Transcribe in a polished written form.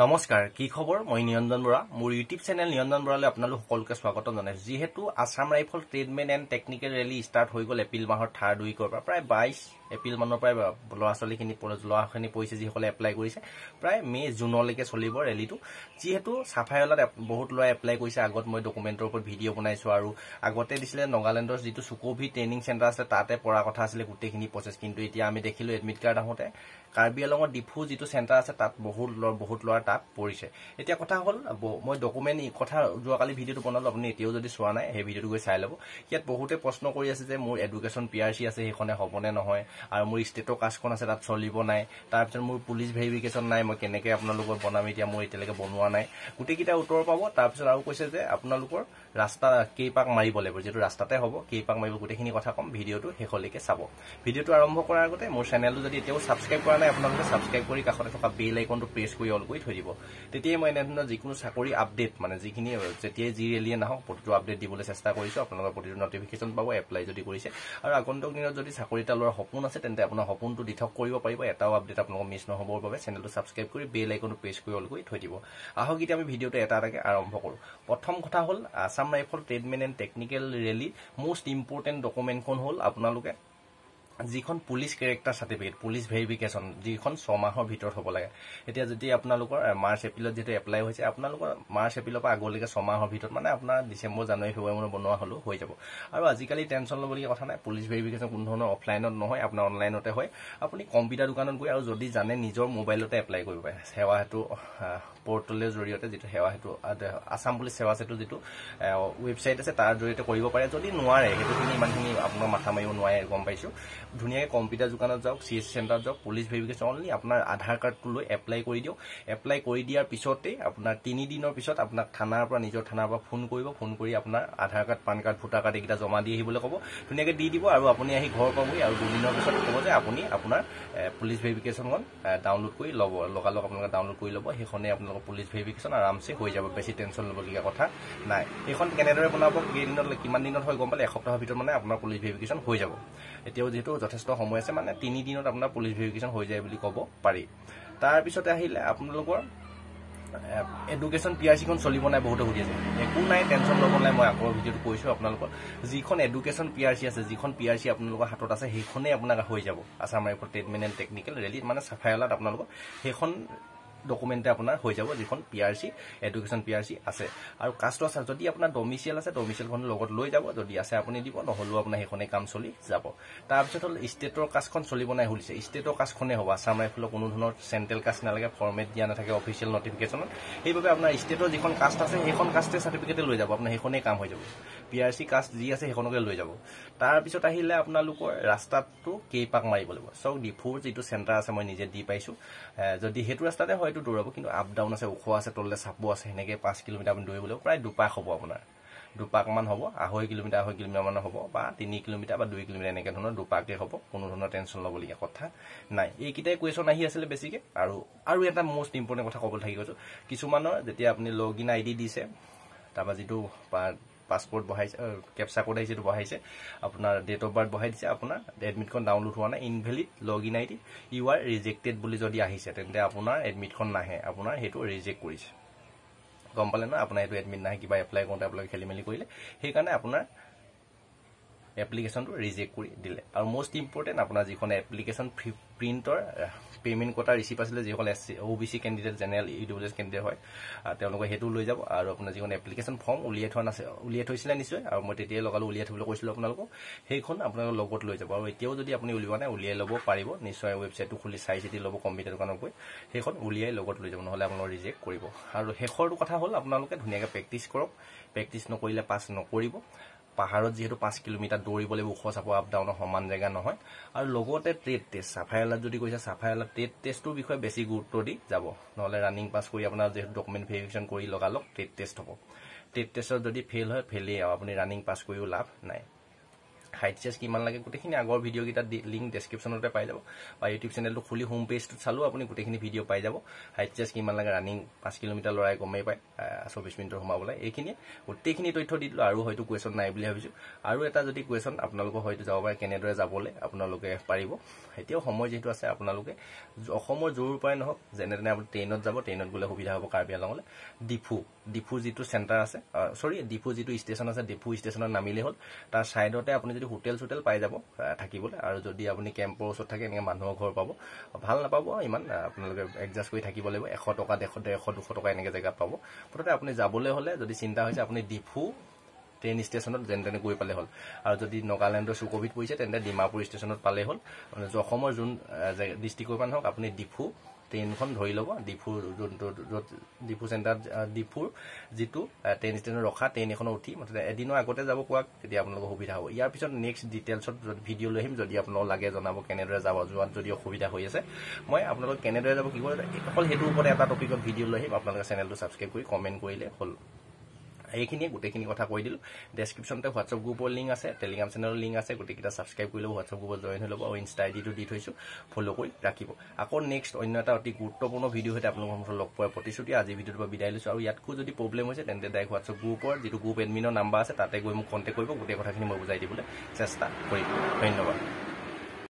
নমস্কাৰ কি খবৰ মই নিৰঞ্জন বৰা মোৰ ইউটিউব চেনেল নিৰঞ্জন বৰালৈ আপোনালোক সকলোকে স্বাগতম জনাইছো যেহেতু Assam rifle tradesmen and technical rally start হৈ গ'ল এপ্ৰিল মাহৰ 2 পৰা প্ৰায় 22 এপ্ৰিল মানৰ পৰা ল'ৰা-ছোৱালীখিনি পইছে যিসকলে এপ্লাই কৰিছে প্ৰায় মে জুনলৈকে চলিব ৰেলীটো যেহেতু সাফাইলাত বহুত ল'ৰা এপ্লাই কৰিছে আগত মই ডকুমেন্টৰ ওপৰত ভিডিঅ' বনাইছো আৰু আগতে দিছিলে নগালেণ্ডৰ যিটো সুকোভি ট্ৰেইনিং চেণ্টাৰ আছে তাতে পৰা কথা আছিল গোটেইখিনি প্ৰচেছ কিন্তু এতিয়া আমি দেখিলো এডমিট কাৰ্ড আহোতে কাৰ্বি আলঙৰ ডিফু যিটো চেণ্টাৰ আছে তাত বহুত ল'ৰা তাত পৰিছে এতিয়া কথা হ'ল মই ডকুমেন্ট কথা যোৱাকালি ভিডিঅ'টো বনালো আপুনি এতিয়াও যদি চোৱা নাই সেই ভিডিঅ'টো গৈ চাই ল'ব ইয়াত বহুতে প্ৰশ্ন কৰি আছে যে মোৰ এডুকেশ্যন পিআৰচি আছে সেইখনে হ'বনে নহয় আৰু মোৰ ষ্টেটৰ কাষ্টখন আছে তাত চলিব নাই তাৰপিছত মোৰ পুলিচ ভেৰিফিকেশ্যন নাই মই কেনেকৈ আপোনালোকৰ বনাম এতিয়া মই এতিয়ালৈকে বনোৱা নাই গোটেইকেইটা উত্তৰ পাব তাৰপিছত আৰু কৈছে যে আপোনালোকৰ ৰাস্তা কেইপাক মাৰিব লাগিব যেটো ৰাস্তাতে হ'ব কেইপাক মাৰিব গোটেইখিনি কথা কম ভিডিঅ'টো শেষলৈকে চাব ভিডিঅ'টো আৰম্ভ কৰাৰ আগতে মোৰ চেনেলটো যদি এতিয়াও সাবস্ক্ৰাইব কৰা নাই আপোনালোকে সাবস্ক্ৰাইব কৰি কাষতে থকা বেল আইকনটো প্ৰেছ কৰি অল কৰি থৈ দিব তেতিয়াই মই এনেধৰণৰ যিকোনো চাকৰি আপডেট মানে যিখিনি যেতিয়াই যি ৰেলীয়ে নাহক প্ৰতিটো আপডেট দিবলৈ চেষ্টা কৰিছো আপোনালোকৰ প্ৰতিটো নটিফিকেশ্যন পাব এপ্লাই যদি কৰিছে আৰু আগন্তুক দিনত যদি চাকৰি এটা লোৱাৰ সপোন আছে তেন্তে আপোনাৰ সপোনটো দিঠক কৰিব পাৰিব এটাও আপডেট আপোনালোকৰ মিছ নহবৰ বাবে চেনেলটো সাবস্ক্ৰাইব কৰি বেল আইকনটো প্ৰেছ কৰি অল কৰি থৈ দিব আহক এতিয়া আমি ভিডিঅ'টো এটা এটাকৈ আৰম্ভ কৰোঁ প্ৰথম কথা হ'ল Assam rifle tradesmen and technical rally most important ডকুমেণ্টখন হ'ল আপোনালোকে যিখন police character certificate police verification যিখন 6 মাহৰ ভিতৰত হ'ব লাগে এতিয়া যদি আপোনালোকৰ মাৰ্চ এপ্ৰিলত যেটো এপ্লাই হৈছে আপোনালোকৰ মাৰ্চ এপ্ৰিলৰ পৰা আগলৈকে 6 মাহৰ ভিতৰত মানে আপোনাৰ ডিসেম্বৰ জানুৱাৰী ফেব্ৰুৱাৰী মানত বনোৱা হলো হৈ যাব আৰু আজিকালি টেনচন ল'বলগীয়া কথা নাই পুলিচ ভেৰিফিকেশ্যন কোনো ধৰণৰ অফলাইনত নহয় আপোনাৰ অনলাইনতে হয় আপুনি কম্পিউটাৰ দোকানত গৈ আৰু যদি জানে নিজৰ মোবাইলতে এপ্লাই কৰিব পাৰে সেৱা হেতু পোৰ্টেলৰ জৰিয়তে যেটো সেৱা হেতু আসাম পুলিচ সেৱা সেতু যেটো ওয়েবসাইট আছে তাৰ জৰিয়তে কৰিব পাৰে যদি নোৱাৰে হেতুখিনি ইমানখিনি আপোনাৰ মাথা মাৰিব নোৱাৰে গম পাইছো ধুনিয়াকে কম্পিউটাৰ দোকানত যাওক সিএস চেণ্টাৰত যাওক পুলিচ ভেৰিফিকেশ্যন অনলি আপোনাৰ আধাৰ কাৰ্ডটো লৈ এপ্লাই কৰি দিও এপ্লাই কৰি দিয়াৰ পিছতে আপোনাৰ 3 দিনৰ পিছত আপোনাক থানাৰ পৰা নিজৰ থানাৰ পৰা ফোন কৰিব ফোন কৰি আপোনাৰ Aadhaar card PAN card voter card এইকেইটা জমা দি আহিবলৈ ক'ব ধুনিয়াকে দি দিব আৰু আপুনি আহি ঘৰ পাবই আৰু 2 দিনৰ পিছত ক'ব যে আপুনি আপোনাৰ পুলিচ ভেৰিফিকেশ্যনখন ডাউনলোড কৰি ল'ব লগালগ আপোনালোকে ডাউনলোড কৰি ল'ব সেইখনে আপোনালোকৰ পুলিচ ভেৰিফিকেশ্যন আৰামছে হৈ যাব বেছি টেনচন ল'বলগীয়া কথা নাই এইখন কেনেদৰে বনাব কেইদিনত কিমান দিনত হয় গম পালে এসপ্তাহৰ ভিতৰত মানে আপোনাৰ পুলিচ ভেৰিফিকেশ্যন হৈ যাব এতিয়াও যেটো যথেষ্ট সময় আছে মানে 3 দিনত আপোনাৰ পুলিচ ভেৰিফিকেশ্যন হৈ যায় বুলি ক'ব পাৰি তাৰ পিছতে আহিলে আপোনালোকৰ এডুকেশ্যন পিআৰচিখন চলিব নাই বহুত সুধি আছে একো নাই টেনচন ল'ব নাই মই আগৰ ভিডিঅ'টো কৈছো আপোনালোকৰ যিখন এডুকেশ্যন পিআৰচি আছে যিখন পিআৰচি আপোনালোকৰ হাতত আছে সেইখনে আপোনাক হৈ যাব Assam rifle tradesmen and technical rally মানে সাফাইলাত আপোনালোকৰ সেইখন ডকুমেন্টে আপোনাৰ হৈ যাব যিখন পিআৰচি এডুকেশ্যন পিআৰচি আছে আৰু কাষ্ট আছে যদি আপোনাৰ ডমিচিয়েল আছে ডমিচিয়েলখন লগত লৈ যাব যদি আছে আপুনি দিব নহলেও আপোনাৰ সেইখনে কাম চলি যাব তাৰ পিছত হ'ল ষ্টেটৰ কাষ্টখন চলিব নাই হলিছে ষ্টেটৰ কাষ্টখনে হ'ব আসাম ৰাইফলৰ কোনো ধৰণৰ চেন্ট্ৰেল কাষ্ট নালাগে ফৰমেট দিয়া নাথাকে অফিচিয়েল নটিফিকেশ্যনত সেইবাবে আপোনাৰ ষ্টেটৰ যিখন কাষ্ট আছে সেইখন কাষ্টে সাৰ্টিফিকেটে লৈ যাব আপোনাৰ সেইখনে কাম হৈ যাব পিআৰচি কাষ্ট যি আছে সেইখনকে লৈ যাব তাৰ পিছত আহিলে আপোনালোকৰ ৰাস্তাটো কেইপাক মাৰিব লাগিব সব ডিফুৰ যিটো চেণ্টাৰ আছে মই নিজে দি পাইছো যদি হেতু ৰাস্তাতে হয়তো দৌৰাব কিন্তু আপ ডাউন আছে ওখ আছে তললে চাপো আছে হেনেকে 5 কিলোমিটাৰ আপুনি দৌৰিবলৈ প্ৰায় দুপাক হ'ব আপোনাৰ দুপাক মান হ'ব 2.5 কিলোমিটাৰ মান হ'ব বা 3 কিলোমিটাৰ বা 2 কিলোমিটাৰ এনেকে ধৰণৰ দুপাকে হ'ব কোনো ধৰণৰ টেনচন ল'বলগীয়া কথা নাই এইকিটাই কোৱেশ্যন আহি আছিল বেছিকে আৰু এটা মোষ্ট ইম্পৰ্টেণ্ট কথা ক'বলৈ থাকি গৈছো কিছুমানৰ যেতিয়া আপুনি লগইন আইডি দিছে তাৰপা যেটো পাসপোৰ্ট বহাইছে ক্যাপচা কোড আহিছে তো বহাইছে আপোনাৰ ডেট অফ বাৰ্থ বহাই দিছে আপোনাৰ এডমিটখন ডাউনলোড হোৱা নাই invalid login ID you are rejected বুলি যদি আহিছে তেন্তে আপোনাৰ এডমিটখন নাহে আপোনাৰ হেতু ৰিজেক্ট কৰিছে গম পালে না আপোনাৰ হেতু এডমিট নাহে কিবা এপ্লাই কৰোঁতে আপোনাক খেলিমেলি কৰিলে সেই কাৰণে আপোনাৰ এপ্লিকেশনটো ৰিজেক্ট কৰি দিলে আৰু মোষ্ট ইম্পৰ্টেন্ট আপোনাৰ যিখন এপ্লিকেশন প্ৰিন্টৰ পেমেন্ট কোটা ৰিসিভ আছিল যিসকল OBC candidate general EWS candidate হয় তেওঁলোকে হেতু লৈ যাব আৰু আপোনাৰ যিখন এপ্লিকেশন ফৰ্ম উলিয়াই থৈছিল নিশ্চয় আৰু মই তেতিয়াই লগালো উলিয়াই থবলৈ কৈছিল আপোনালোকক সেইখন আপোনালোকৰ লগত লৈ যাব আৰু এতিয়াও যদি আপুনি উলিওৱা নাই উলিয়াই ল'ব পাৰিব নিশ্চয় ৱেবসাইটটো খুলি চাই চিতি ল'ব কম্পিউটাৰ দোকানত গৈ সেইখন উলিয়াই লগত লৈ যাব নহলে আপোনালোক ৰিজেক্ট কৰিব আৰু শেষৰটো কথা হ'ল আপোনালোকে ধুনীয়াকৈ প্ৰেক্টিছ কৰক প্ৰেক্টিছ নকৰিলে পাছ নকৰিব পাহাৰত যেহেতু 5 কিলোমিটাৰ দৌৰিব লাগিব ওখ চাপ আপ ডাউনৰ সমান জায়গা নহয় আৰু লগতে ট্ৰেড টেষ্ট সাফাইলাত যদি কৈছে সাফাইলাত ট্ৰেড টেষ্টৰ বিষয়ে বেছি গুৰুত্ব দি যাব নহলে ৰানিং পাস কৰি আপোনাৰ যেহেতু ডকুমেন্ট ভেৰিফিকেশ্যন কৰি লগালক ট্ৰেড টেষ্ট হ'ব ট্ৰেড টেষ্টত যদি ফেল হয় ফেলেই আপুনি ৰানিং পাস কৰিও লাভ নাই হাইট চাৰ্জ কিমান লাগে গোটেইখিনি আগৰ ভিডিঅ' কেইটা লিংক ডেছক্ৰিপশ্যনতে পাই যাব বা ইউটিউব চেনেলটো খুলি হোম পেজটোত চালেও আপুনি গোটেইখিনি ভিডিঅ' পাই যাব হাইট চাৰ্জ কিমান লাগে ৰানিং 5 কিলোমিটাৰ লৰাই গমেই পায় 24 মিনিটৰ সোমাবলৈ এইখিনি গোটেইখিনি তথ্য দি দিলোঁ আৰু হয়তো কুৱেশ্যন নাই বুলি ভাবিছোঁ আৰু এটা যদি কুৱেশ্যন আপোনালোকৰ হয়তো যাব পাৰে কেনেদৰে যাবলৈ আপোনালোকে পাৰিব এতিয়াও সময় যিহেতু আছে আপোনালোকে অসমৰ য'ৰ পৰাই নহওক যেনে তেনে আপুনি ট্ৰেইনত যাব ট্ৰেইনত গ'লে সুবিধা হ'ব কাৰ্বি আংলঙলৈ ডিফু যিটো চেণ্টাৰ আছে ডিফু যিটো ষ্টেচন আছে ডিফু ষ্টেচনত নামিলেই হ'ল তাৰ ছাইডতে আপুনি যদি হোটেল চোটেল পাই যাব থাকিবলৈ আৰু যদি আপুনি কেম্পৰ ওচৰত থাকে এনেকৈ মানুহৰ ঘৰ পাব ভাল নাপাব ইমান আপোনালোকে এডজাষ্ট কৰি থাকিব লাগিব 100 টকা 150 200 টকা এনেকৈ জেগাত পাব মুঠতে আপুনি যাবলৈ হ'লে যদি চিন্তা হৈছে আপুনি ডিফু ট্ৰেইন ষ্টেচনত যেনে তেনে গৈ পালে হ'ল আৰু যদি নাগালেণ্ডৰ চুকভিত পৰিছে তেন্তে ডিমাপুৰ ষ্টেচনত পালে হ'ল অসমৰ যোন ডিষ্ট্ৰিক্টৰ পৰা নহওক আপুনি ডিফু ট্ৰেইনখন ধৰি ল'ব ডিফুৰ যোনটো য'ত ডিফু চেণ্টাৰ ডিফুৰ যিটো ট্ৰেইন ষ্টেচনত ৰখা ট্ৰেইন এখনত উঠি মুঠতে এদিনৰ আগতে যাব কোৱাক তেতিয়া আপোনালোকৰ সুবিধা হ'ব ইয়াৰ পিছত নেক্সট ডিটেইলছত ভিডিঅ' লৈ আহিম যদি আপোনালোক লাগে জনাব কেনেদৰে যাব যোৱাত যদি অসুবিধা হৈ আছে মই আপোনালোক কেনেদৰে যাব কি কৰে অকল সেইটোৰ ওপৰত এটা টপিকত ভিডিঅ' লৈ আহিম আপোনালোকে চেনেলটো ছাবস্ক্ৰাইব কৰি কমেণ্ট কৰিলে হ'ল এইখিনিয়ে গোটেইখিনি কথা কৈ দিলোঁ ডেছক্ৰিপশ্যনতে হোৱাটছআপ গ্ৰুপৰ লিংক আছে টেলিগ্ৰাম চেনেলৰ লিংক আছে গোটেইকেইটা ছাবস্ক্ৰাইব কৰি ল'ব হোৱাটছআপ গ্ৰুপত জইন হৈ ল'ব আৰু ইনষ্টা আইডিটো দি থৈছোঁ ফ'ল' কৰি ৰাখিব আকৌ নেক্সট অন্য এটা অতি গুৰুত্বপূৰ্ণ ভিডিঅ' সৈতে আপোনালোকৰ সন্মুখত লগ পোৱাৰ প্ৰতিশ্ৰুতি আজি ভিডিঅ'টোৰ পৰা বিদায় লৈছোঁ আৰু ইয়াতকৈ যদি প্ৰব্লেম হৈছে তেন্তে ডাইৰেক্ট হোৱাটছআপ গ্ৰুপৰ যিটো গ্ৰুপ এডমিনৰ নাম্বাৰ আছে তাতে গৈ মোক কণ্টেক্ট কৰিব গোটেই কথাখিনি মই বুজাই দিবলৈ চেষ্টা কৰিম ধন্যবাদ